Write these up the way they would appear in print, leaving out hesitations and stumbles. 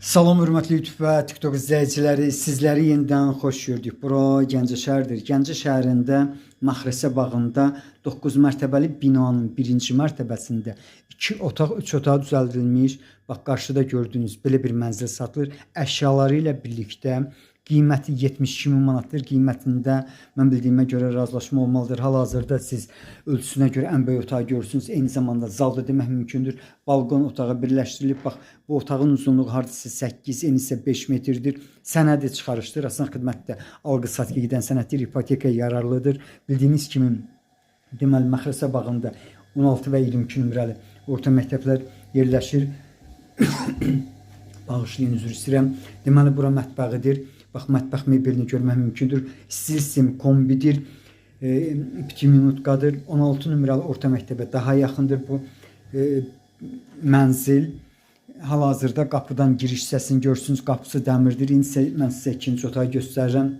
Salam hörmətli YouTube və TikTok izləyiciləri, sizləri yenidən xoş gördük. Bura Gəncə şəhəridir. Gəncə şəhərində Maxrəsə bağında 9 mərtəbəli binanın birinci mərtəbəsində 2 otaq, 3 otaq düzəldilmiş. Bax, qarşıda gördüyünüz belə bir mənzil satılır. Əşyaları ilə birlikdə qiyməti 72 min manatdır. Qiymətində mən bildiyimə görə razılaşma olmalıdır. Hal-hazırda siz ölçüsünə görə ən böyük otağı görürsünüz. Eyni zamanda zalda demək mümkündür. Balkon otağa birləşdirilib. Bax, bu otağın uzunluğu hardasa 8, eni isə 5 metrdir. Sənədi çıxarışdır. Asan xidmətdə alqı-satqı gedən sənəddir. İpotekaya yararlıdır. Bildiyiniz kimi deməli Maxrəsə bağında 16 və 22 nömrəli orta məktəblər yerləşir. Bağışlayın, üzr istəyirəm. Deməli bura mətbəxidir. Bax, mətbəx mebelini görmək mümkündür. Stil sistemi kombidir. 2 minutqadır. 16 nömrəli orta məktəbə daha yaxındır bu mənzil. Hal-hazırda qapıdan giriş hissəsini görürsünüz. Qapısı dəmirdir. İndi mən sizə ikinci otağı göstərirəm.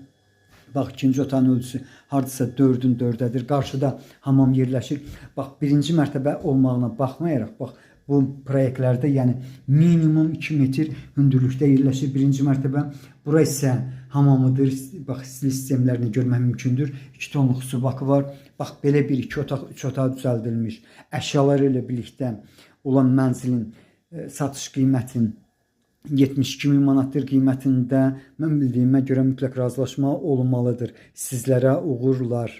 Bax, ikinci otağın ölçüsü hardasa 4-ün 4-dədir. Qarşıda hamam yerləşir. Bax, birinci mərtəbə olmağına baxmayaraq, bax, bu proyektlərdə yəni minimum 2 metr hündürlükdə yerləşir birinci mərtəbə. Bura isə hamamıdır. Bax, stil sistemlərini görmək mümkündür. 2 tonluq su bakı var. Bax, belə bir 2 otaq, 3 otaq düzəldilmiş. Əşyaları ilə birlikdə olan mənzilin satış qiymətin 72 min manatdır. Qiymətində mən bildiyimə görə mütləq razılaşma olunmalıdır. Sizlərə uğurlar.